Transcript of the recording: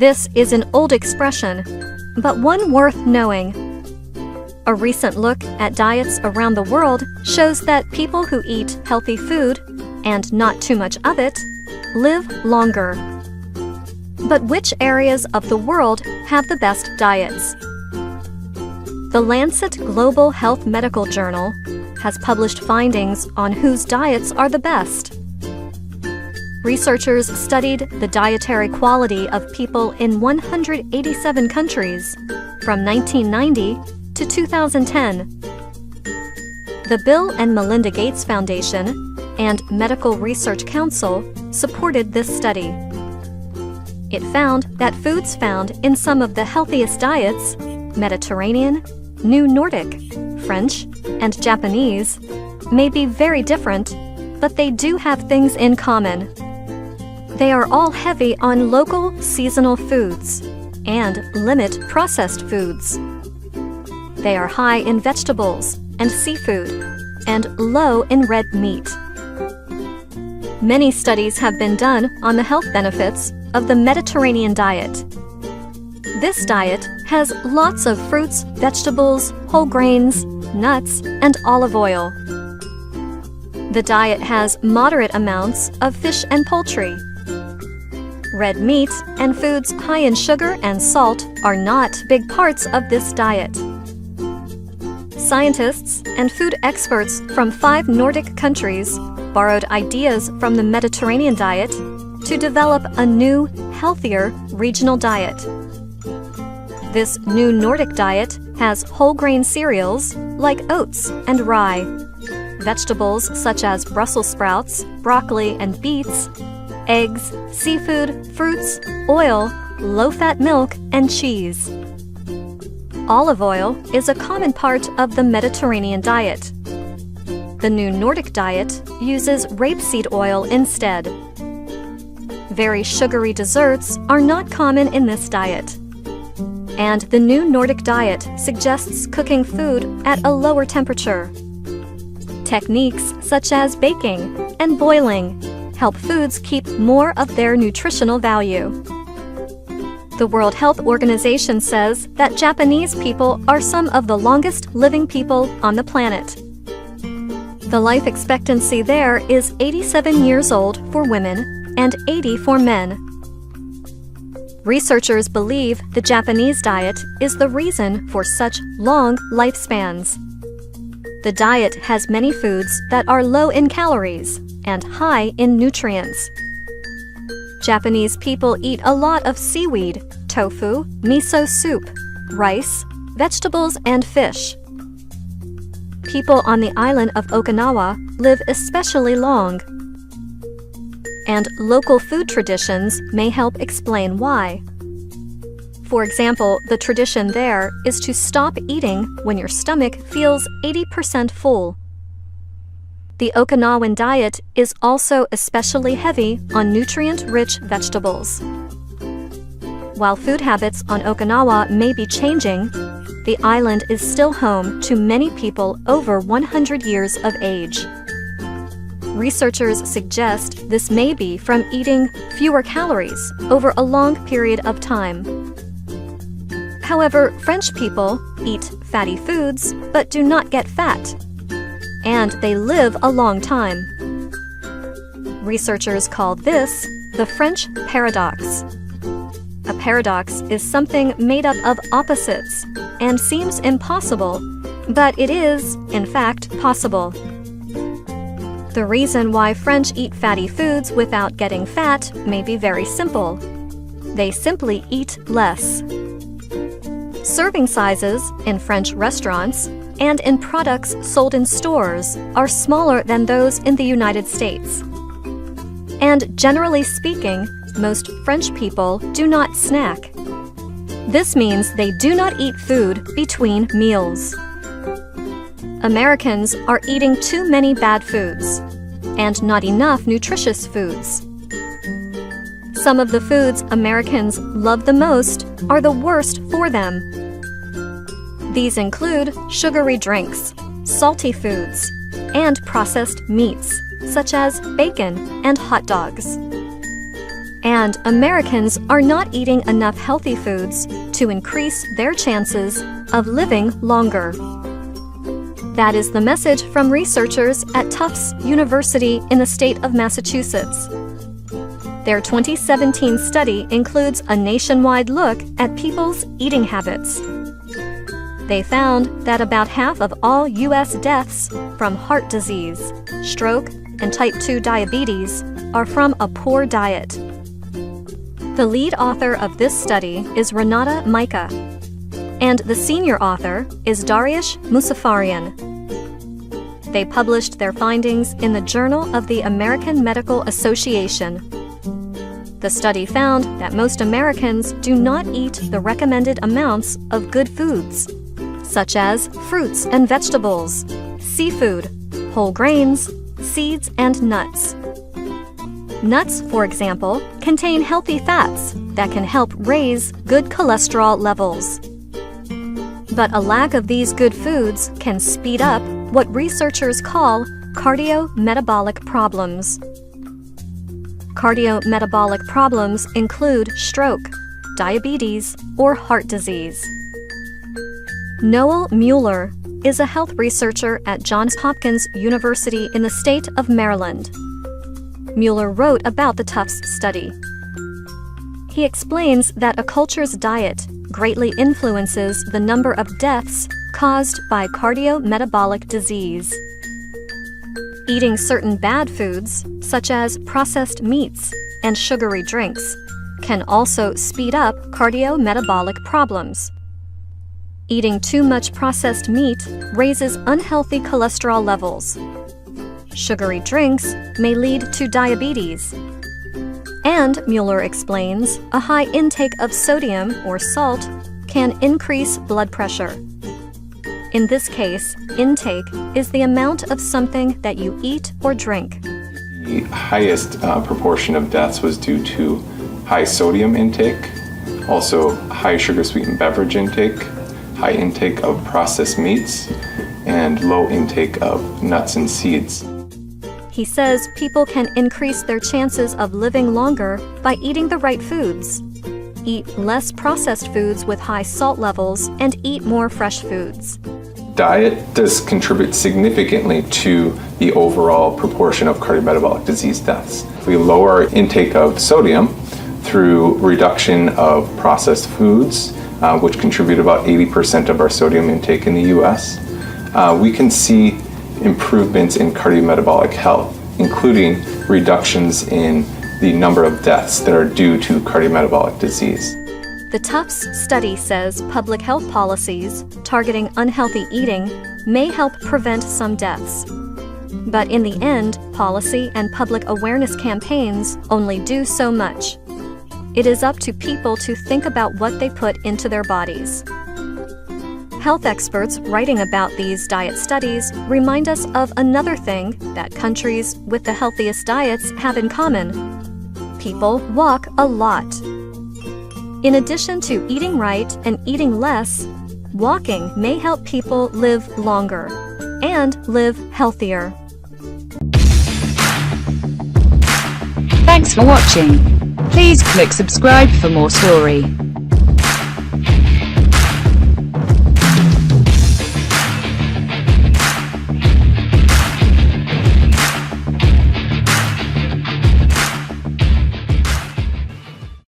This is an old expression, but one worth knowing. A recent look at diets around the world shows that people who eat healthy food, and not too much of it, live longer. But which areas of the world have the best diets? The Lancet Global Health medical journal has published findings on whose diets are the best. Researchers studied the dietary quality of people in 187 countries from 1990 to 2010. The Bill and Melinda Gates Foundation and Medical Research Council supported this study. It found that foods found in some of the healthiest diets, Mediterranean, New Nordic, French, and Japanese, may be very different, but they do have things in common. They are all heavy on local, seasonal foods and limit processed foods. They are high in vegetables and seafood and low in red meat. Many studies have been done on the health benefits of the Mediterranean diet. This diet has lots of fruits, vegetables, whole grains, nuts, and olive oil. The diet has moderate amounts of fish and poultry. Red meat and foods high in sugar and salt are not big parts of this diet. Scientists and food experts from 5 Nordic countries borrowed ideas from the Mediterranean diet to develop a new, healthier regional diet. This new Nordic diet has whole grain cereals like oats and rye, vegetables such as Brussels sprouts, broccoli, and beets, eggs, seafood, fruits, oil, low-fat milk, and cheese. Olive oil is a common part of the Mediterranean diet. The new Nordic diet uses rapeseed oil instead. Very sugary desserts are not common in this diet. And the new Nordic diet suggests cooking food at a lower temperature. Techniques such as baking and boiling help foods keep more of their nutritional value. The World Health Organization says that Japanese people are some of the longest living people on the planet. The life expectancy there is 87 years old for women and 80 for men. Researchers believe the Japanese diet is the reason for such long lifespans. The diet has many foods that are low in calories and high in nutrients. Japanese people eat a lot of seaweed, tofu, miso soup, rice, vegetables, and fish. People on the island of Okinawa live especially long. And local food traditions may help explain why. For example, the tradition there is to stop eating when your stomach feels 80% full. The Okinawan diet is also especially heavy on nutrient-rich vegetables. While food habits on Okinawa may be changing, the island is still home to many people over 100 years of age. Researchers suggest this may be from eating fewer calories over a long period of time. However, French people eat fatty foods but do not get fat, and they live a long time. Researchers call this the French paradox. A paradox is something made up of opposites and seems impossible, but it is, in fact, possible. The reason why French eat fatty foods without getting fat may be very simple. They simply eat less. Serving sizes in French restaurants and in products sold in stores are smaller than those in the United States. And generally speaking, most French people do not snack. This means they do not eat food between meals. Americans are eating too many bad foods and not enough nutritious foods. Some of the foods Americans love the most are the worst for them. These include sugary drinks, salty foods, and processed meats, such as bacon and hot dogs. and Americans are not eating enough healthy foods to increase their chances of living longer. That is the message from researchers at Tufts University in the state of Massachusetts. Their 2017 study includes a nationwide look at people's eating habits. They found that about half of all U.S. deaths from heart disease, stroke, and type 2 diabetes are from a poor diet. The lead author of this study is Renata Micah, and the senior author is Dariush Musafarian. They published their findings in the Journal of the American Medical Association. The study found that most Americans do not eat the recommended amounts of good foods, such as fruits and vegetables, seafood, whole grains, seeds, and nuts. Nuts, for example, contain healthy fats that can help raise good cholesterol levels. But a lack of these good foods can speed up what researchers call cardiometabolic problems. Cardiometabolic problems include stroke, diabetes, or heart disease. Noel Mueller is a health researcher at Johns Hopkins University in the state of Maryland. Mueller wrote about the Tufts study. He explains that a culture's diet greatly influences the number of deaths caused by cardiometabolic disease. Eating certain bad foods, such as processed meats and sugary drinks, can also speed up cardiometabolic problems. Eating too much processed meat raises unhealthy cholesterol levels. Sugary drinks may lead to diabetes. And, Mueller explains, a high intake of sodium or salt can increase blood pressure. In this case, intake is the amount of something that you eat or drink. The highest proportion of deaths was due to high sodium intake, also high sugar sweetened beverage intake, high intake of processed meats, and low intake of nuts and seeds. He says people can increase their chances of living longer by eating the right foods. Eat less processed foods with high salt levels and eat more fresh foods. Diet does contribute significantly to the overall proportion of cardiometabolic disease deaths. We lower our intake of sodium through reduction of processed foods, which contribute about 80% of our sodium intake in the US. We can see improvements in cardiometabolic health, including reductions in the number of deaths that are due to cardiometabolic disease. The Tufts study says public health policies targeting unhealthy eating may help prevent some deaths. But in the end, policy and public awareness campaigns only do so much. It is up to people to think about what they put into their bodies. Health experts writing about these diet studies remind us of another thing that countries with the healthiest diets have in common. People walk a lot. In addition to eating right and eating less, walking may help people live longer and live healthier. Thanks for watching. Please click subscribe for more story.